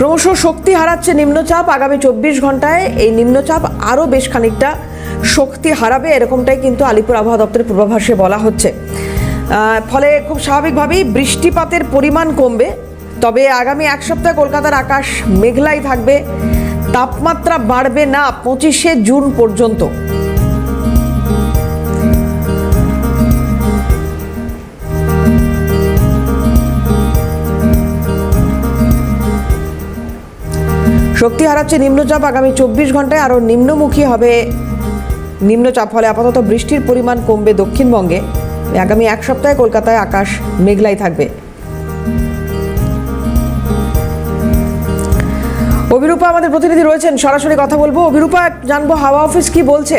ক্রমশ শক্তি হারাচ্ছে নিম্নচাপ। আগামী 24 ঘন্টায় এই নিম্নচাপ আরও বেশ খানিকটা শক্তি হারাবে, এরকমটাই কিন্তু আলিপুর আবহাওয়া দপ্তরের পূর্বাভাসে বলা হচ্ছে। ফলে খুব স্বাভাবিকভাবেই বৃষ্টিপাতের পরিমাণ কমবে। তবে আগামী এক সপ্তাহ কলকাতার আকাশ মেঘলাই থাকবে, তাপমাত্রা বাড়বে না 25শে জুন পর্যন্ত। শক্তি হারাচ্ছে নিম্নচাপ, আগামী 24 ঘন্টায় আরও নিম্নমুখী হবে নিম্নচাপ। ফলে আপাতত বৃষ্টির পরিমাণ কমবে দক্ষিণবঙ্গে। আগামী এক সপ্তাহে কলকাতায় আকাশ মেঘলাই থাকবে। অভিরূপা আমাদের প্রতিনিধি রয়েছেন, সরাসরি কথা বলবো। অভিরূপা, জানবো হাওয়া অফিস কি বলছে।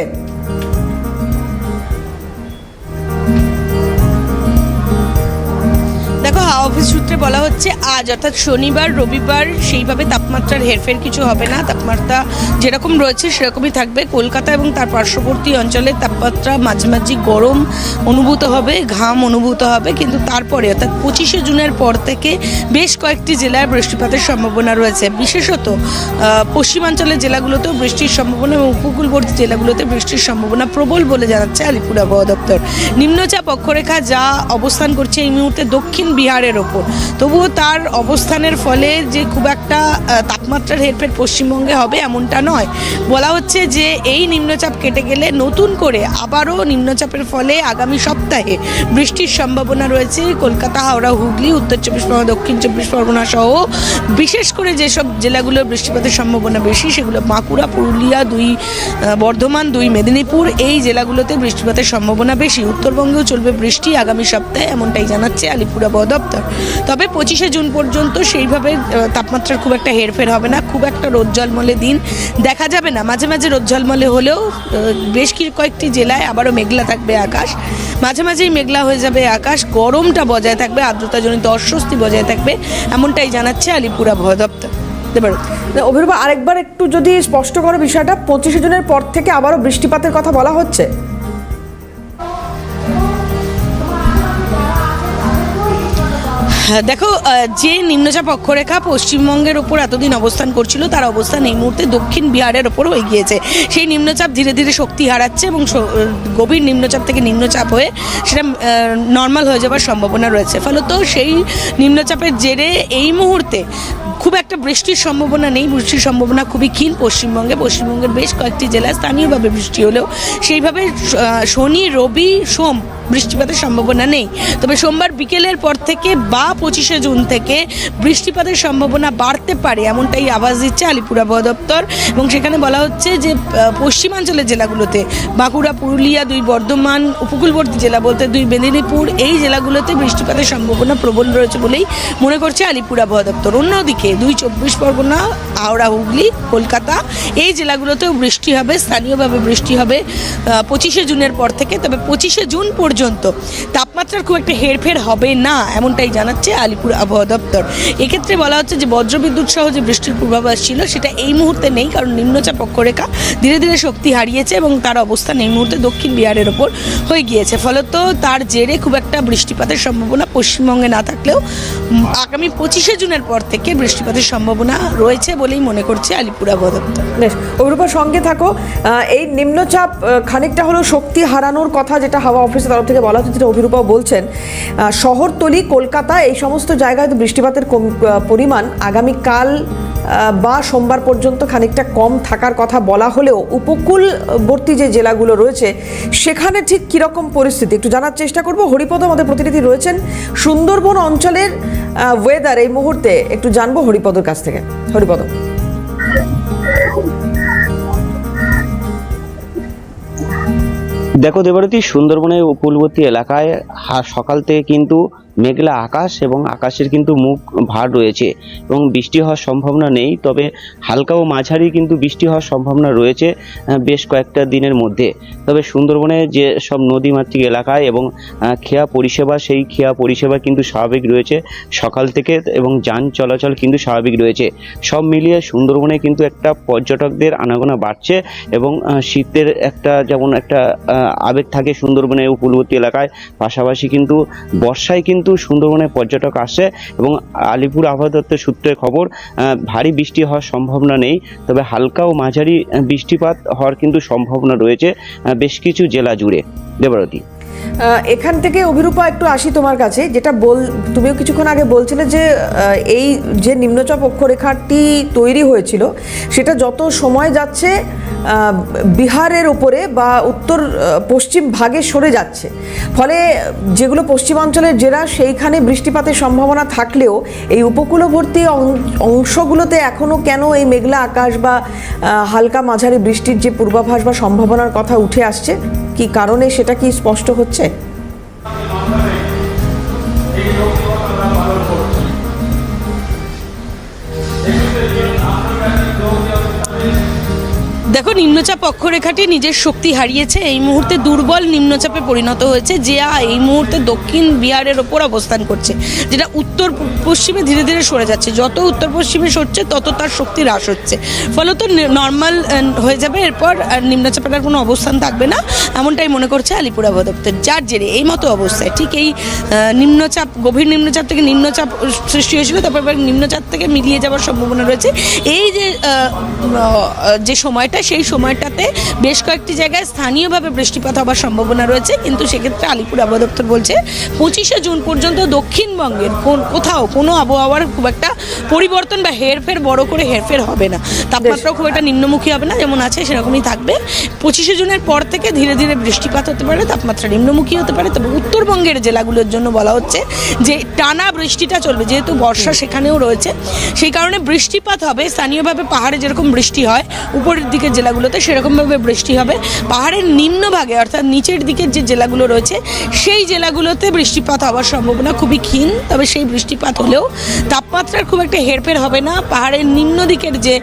দেখো, হাওয়া অফিস সূত্রে বলা হচ্ছে আজ অর্থাৎ শনিবার রবিবার সেইভাবে তাপমাত্রার হেরফের কিছু হবে না। তাপমাত্রা যেরকম রয়েছে সেরকমই থাকবে। কলকাতা এবং তার পার্শ্ববর্তী অঞ্চলের তাপমাত্রা মাঝে মাঝে গরম অনুভূত হবে, ঘাম অনুভূত হবে, কিন্তু তারপরে অর্থাৎ 25শে জুনের পর থেকে বেশ কয়েকটি জেলায় বৃষ্টিপাতের সম্ভাবনা রয়েছে। বিশেষত পশ্চিমাঞ্চলের জেলাগুলোতেও বৃষ্টির সম্ভাবনা এবং উপকূলবর্তী জেলাগুলোতে বৃষ্টির সম্ভাবনা প্রবল বলে জানাচ্ছে আলিপুর আবহাওয়া দপ্তর। নিম্নচাপ অক্ষরেখা যা অবস্থান করছে এই মুহূর্তে দক্ষিণ বিহারের ওপর, তবুও তার অবস্থানের ফলে যে খুব একটা তাপমাত্রার হেরফের পশ্চিমবঙ্গে হবে এমনটা নয়। বলা হচ্ছে যে এই নিম্নচাপ কেটে গেলে নতুন করে আবারও নিম্নচাপের ফলে আগামী সপ্তাহে বৃষ্টির সম্ভাবনা রয়েছে কলকাতা, হাওড়া, হুগলি, উত্তর চব্বিশ পরগনা, দক্ষিণ চব্বিশ পরগনা সহ বিশেষ করে যেসব জেলাগুলোর বৃষ্টিপাতের সম্ভাবনা বেশি সেগুলো বাঁকুড়া, পুরুলিয়া, 2 বর্ধমান, 2 মেদিনীপুর, এই জেলাগুলোতে বৃষ্টিপাতের সম্ভাবনা বেশি। উত্তরবঙ্গেও চলবে বৃষ্টি আগামী সপ্তাহে, এমনটাই জানাচ্ছে আলিপুর আবহাওয়া দপ্তর। তবে 25শে জুন পর্যন্ত সেইভাবে তাপমাত্রার খুব একটা হেরফের হবে না, খুব একটা রোদ ঝলমলে দিন দেখা যাবে না। মাঝে মাঝে রোদ ঝলমলে হলেও বেশ কয়েকটি জেলায় আবারও মেঘলা থাকবে আকাশ, মাঝে মাঝেই মেঘলা হয়ে যাবে আকাশ, গরমটা বজায় থাকবে, আর্দ্রতাজনিত অস্বস্তি বজায় থাকবে, এমনটাই জানাচ্ছে আলিপুর আবহাওয়া দপ্তর। অভিরূপা, আরেকবার একটু যদি স্পষ্ট করো বিষয়টা, 25শে জুনের পর থেকে আবারও বৃষ্টিপাতের কথা বলা হচ্ছে। দেখো, যে নিম্নচাপ অক্ষরেখা পশ্চিমবঙ্গের ওপর এতদিন অবস্থান করছিল তার অবস্থান এই মুহূর্তে দক্ষিণ বিহারের ওপর হয়ে গিয়েছে। সেই নিম্নচাপ ধীরে ধীরে শক্তি হারাচ্ছে এবং গভীর নিম্নচাপ থেকে নিম্নচাপ হয়ে সেটা নর্মাল হয়ে যাওয়ার সম্ভাবনা রয়েছে। ফলত সেই নিম্নচাপের জেরে এই মুহূর্তে খুব একটা বৃষ্টির সম্ভাবনা নেই, বৃষ্টির সম্ভাবনা খুবই ক্ষীণ পশ্চিমবঙ্গের বেশ কয়েকটি জেলায় স্থানীয়ভাবে বৃষ্টি হলেও সেইভাবে শনি, রবি, সোম বৃষ্টিপাতের সম্ভাবনা নেই। তবে সোমবার বিকেলের পর থেকে বা 25শে জুন থেকে বৃষ্টিপাতের সম্ভাবনা বাড়তে পারে, এমনটাই আভাস দিচ্ছে আলিপুর আবহাওয়া দপ্তর। এবং সেখানে বলা হচ্ছে যে পশ্চিমাঞ্চলের জেলাগুলোতে বাঁকুড়া, পুরুলিয়া, 2 বর্ধমান, উপকূলবর্তী জেলা বলতে 2 মেদিনীপুর, এই জেলাগুলোতে বৃষ্টিপাতের সম্ভাবনা প্রবল রয়েছে বলেই মনে করছে আলিপুর আবহাওয়া দপ্তর। অন্যদিকে 2 চব্বিশ পরগনা, হাওড়া, হুগলি, কলকাতা, এই জেলাগুলোতেও বৃষ্টি হবে, স্থানীয়ভাবে বৃষ্টি হবে 25শে জুনের পর থেকে। তবে 25শে জুন পর্যন্ত তাপমাত্রার খুব একটা হেরফের হবে না, এমনটাই জানাচ্ছে আলিপুর আবহাওয়া দপ্তর। এক্ষেত্রে বলা হচ্ছে যে বজ্রবিদ্যুৎ সহ যে বৃষ্টির পূর্বাভাস ছিল সেটা এই মুহূর্তে নেই, কারণ নিম্নচাপ অক্ষরেখা ধীরে ধীরে শক্তি হারিয়েছে এবং তার অবস্থান এই মুহূর্তে দক্ষিণ বিহারের ওপর হয়ে গিয়েছে। ফলত তার জেরে খুব একটা বৃষ্টিপাতের সম্ভাবনা পশ্চিমবঙ্গে না থাকলেও আগামী 25শে জুনের পর থেকে বৃষ্টিপাতের সম্ভাবনা রয়েছে বলেই মনে করছে আলিপুর আবহাওয়া দপ্তর। অভিরূপার সঙ্গে থাকো। এই নিম্নচাপ খানিকটা হলো শক্তি হারানোর কথা যেটা হাওয়া অফিসের তরফ থেকে বলা হচ্ছে, যেটা অভিরূপাও বলছেন। শহরতলি, কলকাতা, এই সমস্ত জায়গায় বৃষ্টিপাতের পরিমাণ আগামীকাল বা সোমবার পর্যন্ত খানিকটা কম থাকার কথা বলা হলেও উপকূলবর্তী যে জেলাগুলো রয়েছে সেখানে ঠিক কীরকম পরিস্থিতি একটু জানার চেষ্টা করব। হরিপদ আমাদের প্রতিনিধি রয়েছেন সুন্দরবন অঞ্চলের ওয়েদার এই মুহূর্তে একটু জানবো হরিপদর কাছ থেকে। হরিপদ, দেখো দেবারতী, সুন্দরবনের উপকূলবর্তী এলাকায় সকাল থেকে কিন্তু মেঘলা আকাশ এবং আকাশের কিন্তু মুখ ভার রয়েছে এবং বৃষ্টি হওয়ার সম্ভাবনা নেই। তবে হালকা ও মাঝারি কিন্তু বৃষ্টি হওয়ার সম্ভাবনা রয়েছে বেশ কয়েকটা দিনের মধ্যে। তবে সুন্দরবনে যে সব নদীমাতৃক এলাকায় এবং খেয়া পরিষেবা, সেই খেয়া পরিষেবা কিন্তু স্বাভাবিক রয়েছে সকাল থেকে এবং যান চলাচল কিন্তু স্বাভাবিক রয়েছে। সব মিলিয়ে সুন্দরবনে কিন্তু একটা পর্যটকদের আনাগোনা বাড়ছে এবং শীতের একটা যেমন একটা আবেগ থাকে সুন্দরবনের উপকূলবর্তী এলাকায়, পাশাপাশি কিন্তু বর্ষায় কিন্তু কিন্তু সুন্দরবনে পর্যটক আসে এবং আলিপুর আবহাওয়া দপ্তর সূত্রে খবর ভারী বৃষ্টি হওয়ার সম্ভাবনা নেই, তবে হালকা ও মাঝারি বৃষ্টিপাত হওয়ার কিন্তু সম্ভাবনা রয়েছে বেশ কিছু জেলা জুড়ে। দেবরতী, এখান থেকে অভিরূপা একটু আসি তোমার কাছে, যেটা তুমিও কিছুক্ষণ আগে বলছিলে যে এই যে নিম্নচাপ অক্ষরেখাটি তৈরি হয়েছিল সেটা যত সময় যাচ্ছে বিহারের ওপরে বা উত্তর পশ্চিম ভাগে সরে যাচ্ছে, ফলে যেগুলো পশ্চিমাঞ্চলের জেলা সেইখানে বৃষ্টিপাতের সম্ভাবনা থাকলেও এই উপকূলবর্তী অংশগুলোতে এখনও কেন এই মেঘলা আকাশ বা হালকা মাঝারি বৃষ্টির যে পূর্বাভাস বা সম্ভাবনার কথা উঠে আসছে, কি কারণে সেটা কি স্পষ্ট হচ্ছে? দেখো, নিম্নচাপ অক্ষরেখাটি নিজের শক্তি হারিয়েছে, এই মুহূর্তে দুর্বল নিম্নচাপে পরিণত হয়েছে, যা এই মুহূর্তে দক্ষিণ বিহারের ওপর অবস্থান করছে, যেটা উত্তর পশ্চিমে ধীরে ধীরে সরে যাচ্ছে। যত উত্তর পশ্চিমে সরছে তত তার শক্তি হ্রাস হচ্ছে, ফলত নর্মাল হয়ে যাবে, এরপর নিম্নচাপের আর কোনো অবস্থান থাকবে না, এমনটাই মনে করছে আলিপুর আবহাওয়া দপ্তর। যার জেরে এই মতো অবস্থায় ঠিক এই নিম্নচাপ, গভীর নিম্নচাপ থেকে নিম্নচাপ সৃষ্টি হয়েছিল, তারপর নিম্নচাপ থেকে মিলিয়ে যাওয়ার সম্ভাবনা রয়েছে। এই যে সময়টা, সেই সময়টাতে বেশ কয়েকটি জায়গায় স্থানীয়ভাবে বৃষ্টিপাত হওয়ার সম্ভাবনা রয়েছে, কিন্তু সেক্ষেত্রে আলিপুর আবহাওয়া দপ্তর বলছে 25শে জুন পর্যন্ত দক্ষিণবঙ্গের কোথাও কোনো আবহাওয়ার খুব একটা পরিবর্তন বা হেরফের, বড় করে হেরফের হবে না। তাপমাত্রাও খুব একটা নিম্নমুখী হবে না, যেমন আছে সেরকমই থাকবে। 25শে জুনের পর থেকে ধীরে ধীরে বৃষ্টিপাত হতে পারে, তাপমাত্রা নিম্নমুখী হতে পারে। তবে উত্তরবঙ্গের জেলাগুলোর জন্য বলা হচ্ছে যে টানা বৃষ্টিটা চলবে, যেহেতু বর্ষা সেখানেও রয়েছে, সেই কারণে বৃষ্টিপাত হবে। স্থানীয়ভাবে পাহাড়ে যেরকম বৃষ্টি হয় উপরের দিকের জেলাগুলোতে, সেরকমভাবে বৃষ্টি হবে। পাহাড়ের নিম্নভাগে অর্থাৎ নিচের দিকের যে জেলাগুলো রয়েছে সেই জেলাগুলোতে বৃষ্টিপাত হওয়ার সম্ভাবনা খুবই ক্ষীণ, তবে সেই বৃষ্টিপাত হলেও তাপমাত্রার খুব একটা হেরফের হবে না পাহাড়ের নিম্ন দিকের যে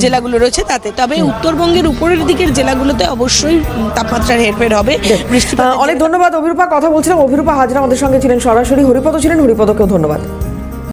জেলাগুলো রয়েছে তাতে। তবে উত্তরবঙ্গের উপরের দিকের জেলাগুলোতে অবশ্যই তাপমাত্রার হেরফের হবে। অনেক ধন্যবাদ অভিরূপা। কথা বলছিলাম অভিরূপা হাজরা আমাদের সঙ্গে ছিলেন সরাসরি, হরিপদ ছিলেন, হরিপদকেও ধন্যবাদ।